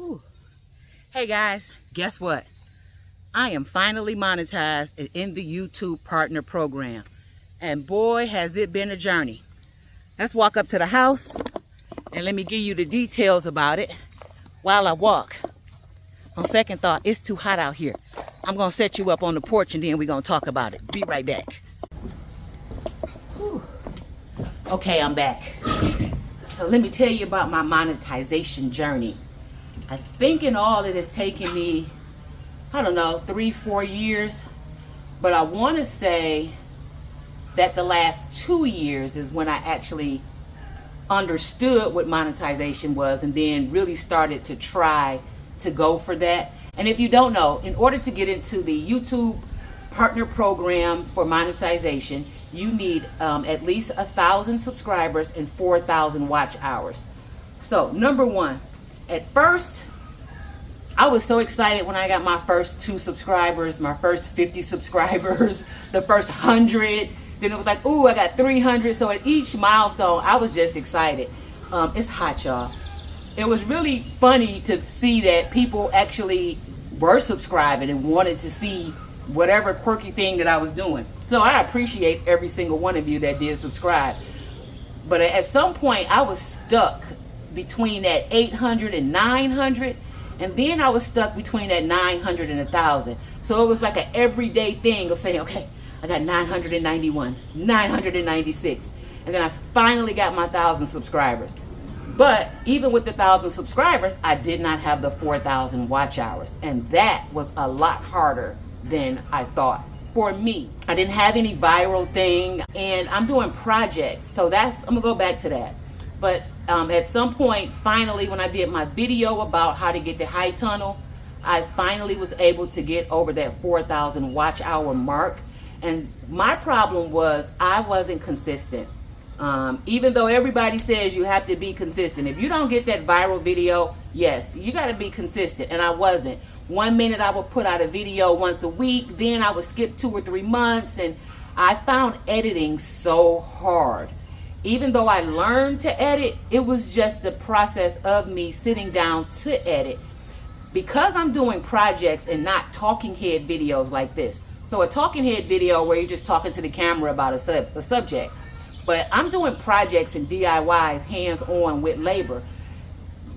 Whew. Hey guys, guess what? I am finally monetized and in the YouTube partner program. And boy, has it been a journey. Let's walk up to the house and let me give you the details about it while I walk. On second thought, it's too hot out here. I'm gonna set you up on the porch and then we're gonna talk about it. Be right back. Whew. Okay, I'm back. So let me tell you about my monetization journey. I think in all it has taken me, I don't know, 3-4 years. But I want to say that the last 2 years is when I actually understood what monetization was and then really started to try to go for that. And if you don't know, in order to get into the YouTube partner program for monetization, you need at least 1,000 subscribers and 4,000 watch hours. So number one, at first, I was so excited when I got my first 2 subscribers, my first 50 subscribers, the first 100. Then it was like, ooh, I got 300. So at each milestone, I was just excited. It's hot, y'all. It was really funny to see that people actually were subscribing and wanted to see whatever quirky thing that I was doing. So I appreciate every single one of you that did subscribe. But at some point, I was stuck between that 800 and 900. And then I was stuck between that 900 and 1,000. So it was like an everyday thing of saying, okay, I got 991, 996. And then I finally got my 1,000 subscribers. But even with the 1,000 subscribers, I did not have the 4,000 watch hours. And that was a lot harder than I thought. For me, I didn't have any viral thing, and I'm doing projects. So I'm gonna go back to that. But at some point, finally, when I did my video about how to get the high tunnel, I finally was able to get over that 4,000 watch hour mark. And my problem was I wasn't consistent. Even though everybody says you have to be consistent. If you don't get that viral video, yes, you got to be consistent. And I wasn't. 1 minute I would put out a video once a week. Then I would skip 2 or 3 months. And I found editing so hard. Even though I learned to edit, it was just the process of me sitting down to edit. Because I'm doing projects and not talking head videos like this. So a talking head video where you're just talking to the camera about a subject. But I'm doing projects and DIYs hands-on with labor.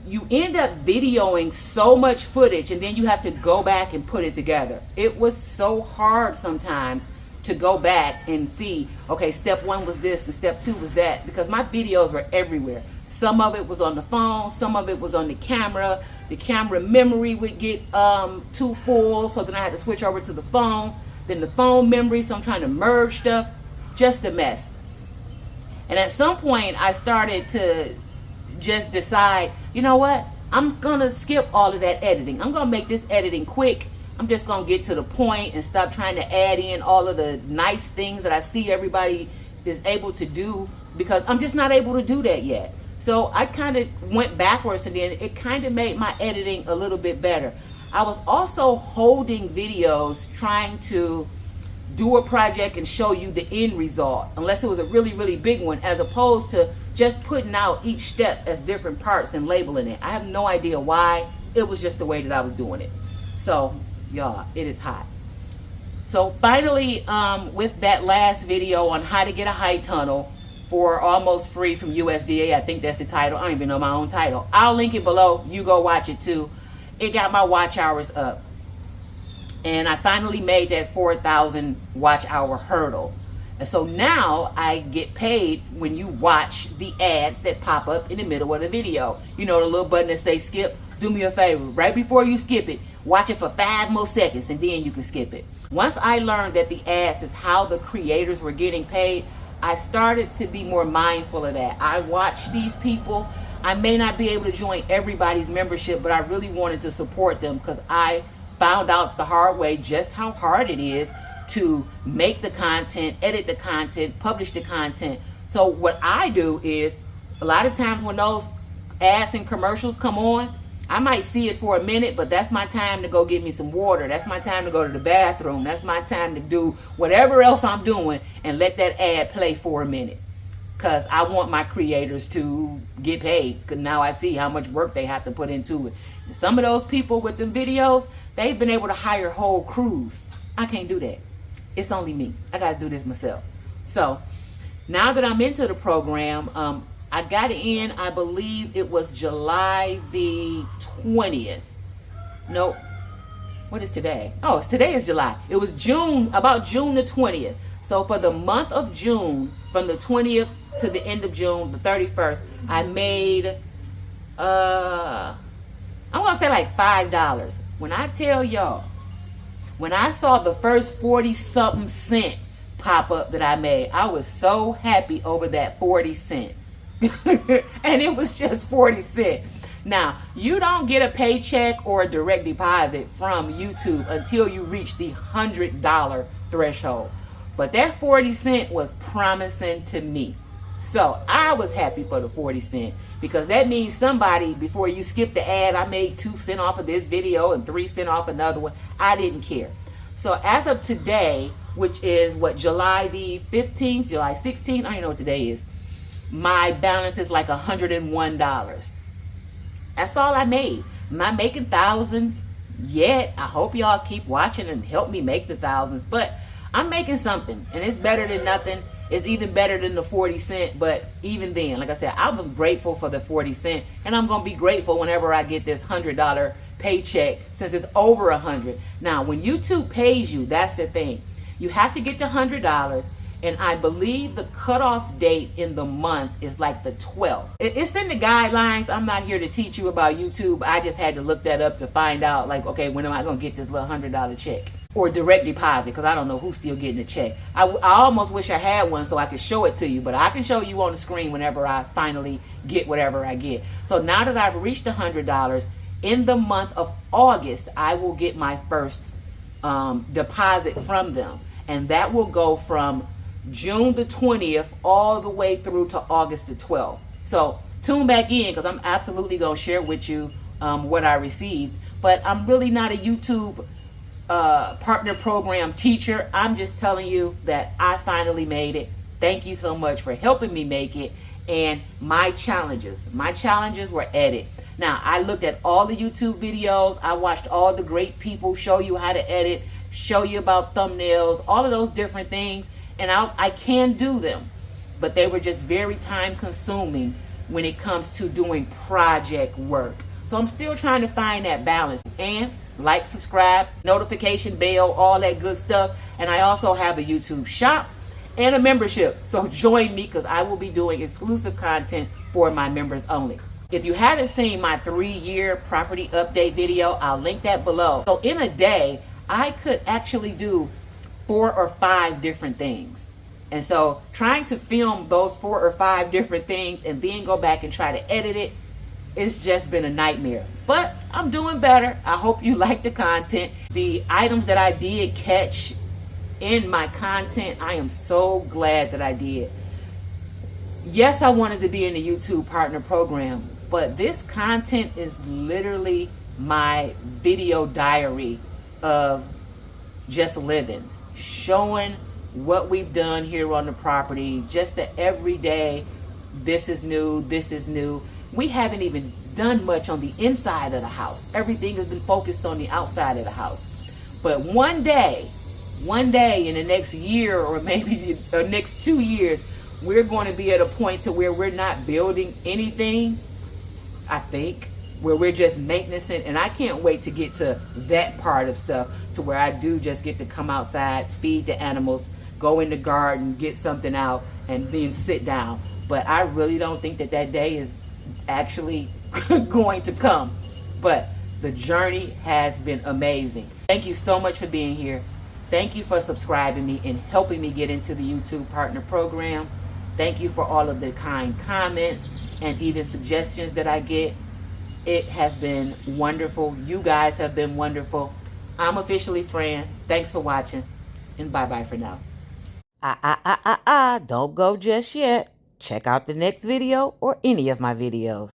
You end up videoing so much footage and then you have to go back and put it together. It was so hard sometimes to go back and see, okay, step 1 was this and step 2 was that, because my videos were everywhere. Some of it was on the phone, some of it was on the camera. The camera memory would get too full, so then I had to switch over to the phone. Then the phone memory, so I'm trying to merge stuff. Just a mess. And at some point, I started to just decide, you know what? I'm gonna skip all of that editing. I'm gonna make this editing quick. I'm just gonna get to the point and stop trying to add in all of the nice things that I see everybody is able to do, because I'm just not able to do that yet. So I kind of went backwards, and then it kind of made my editing a little bit better. I was also holding videos trying to do a project and show you the end result, unless it was a really, really big one, as opposed to just putting out each step as different parts and labeling it. I have no idea why. It was just the way that I was doing it. So y'all, it is hot. So finally, with that last video on how to get a high tunnel for almost free from USDA, I think that's the title. I don't even know my own title. I'll link it below. You go watch it too. It got my watch hours up. And I finally made that 4,000 watch hour hurdle. And so now I get paid when you watch the ads that pop up in the middle of the video. You know, the little button that says skip. Do me a favor, right before you skip it, watch it for 5 more seconds and then you can skip it. Once I learned that the ads is how the creators were getting paid, I started to be more mindful of that. I watch these people. I may not be able to join everybody's membership, but I really wanted to support them, because I found out the hard way just how hard it is to make the content, edit the content, publish the content. So what I do is, a lot of times when those ads and commercials come on, I might see it for a minute, but that's my time to go get me some water. That's my time to go to the bathroom. That's my time to do whatever else I'm doing and let that ad play for a minute. because I want my creators to get paid. Because now I see how much work they have to put into it. And some of those people with them videos, they've been able to hire whole crews. I can't do that. It's only me. I got to do this myself. So now that I'm into the program, I got in, I believe it was July the 20th. Nope. What is today? Oh, today is July. It was June, about June the 20th. So for the month of June, from the 20th to the end of June, the 31st, I made, I want to say like $5. When I tell y'all, when I saw the first 40-something cent pop up that I made, I was so happy over that 40 cent. And it was just 40 cents. Now, you don't get a paycheck or a direct deposit from YouTube until you reach the $100 threshold. But that 40 cent was promising to me. So I was happy for the 40 cent because that means somebody, before you skip the ad, I made 2 cents off of this video and 3 cents off another one. I didn't care. So as of today, which is what, July the 15th, July 16th, I don't even know what today is. My balance is like $101. That's all I made. I'm not making thousands yet. I hope y'all keep watching and help me make the thousands. But I'm making something, and it's better than nothing. It's even better than the 40 cent. But even then, like I said, I'm grateful for the 40 cent, and I'm going to be grateful whenever I get this $100 paycheck, since it's over 100. Now, when YouTube pays you, that's the thing. You have to get the $100. And I believe the cutoff date in the month is like the 12th. It's in the guidelines. I'm not here to teach you about YouTube. I just had to look that up to find out, like, okay, when am I going to get this little $100 check? Or direct deposit, because I don't know who's still getting a check. I almost wish I had one so I could show it to you, but I can show you on the screen whenever I finally get whatever I get. So now that I've reached $100, in the month of August, I will get my first deposit from them. And that will go from June the 20th all the way through to August the 12th. So tune back in, because I'm absolutely going to share with you what I received. But I'm really not a YouTube partner program teacher. I'm just telling you that I finally made it. Thank you so much for helping me make it. And my challenges were edit. Now, I looked at all the YouTube videos. I watched all the great people show you how to edit, show you about thumbnails, all of those different things. And I can do them, but they were just very time consuming when it comes to doing project work. So I'm still trying to find that balance. And like, subscribe, notification bell, all that good stuff. And I also have a YouTube shop and a membership. So join me, because I will be doing exclusive content for my members only. If you haven't seen my 3-year property update video, I'll link that below. So in a day, I could actually do 4 or 5 different things. And so trying to film those 4 or 5 different things and then go back and try to edit it, it's just been a nightmare. But I'm doing better. I hope you like the content. The items that I did catch in my content, I am so glad that I did. Yes, I wanted to be in the YouTube partner program, but this content is literally my video diary of just living, showing what we've done here on the property, just the everyday, this is new, this is new. We haven't even done much on the inside of the house. Everything has been focused on the outside of the house. But one day in the next year, or maybe the next 2 years, we're going to be at a point to where we're not building anything, I think, where we're just maintenance. And I can't wait to get to that part of stuff, to where I do just get to come outside, feed the animals, go in the garden, get something out, and then sit down. But I really don't think that that day is actually going to come. But the journey has been amazing. Thank you so much for being here. Thank you for subscribing me and helping me get into the YouTube partner program. Thank you for all of the kind comments and even suggestions that I get. It has been wonderful. You guys have been wonderful. I'm officially Fran. Thanks for watching, and bye-bye for now. Don't go just yet. Check out the next video or any of my videos.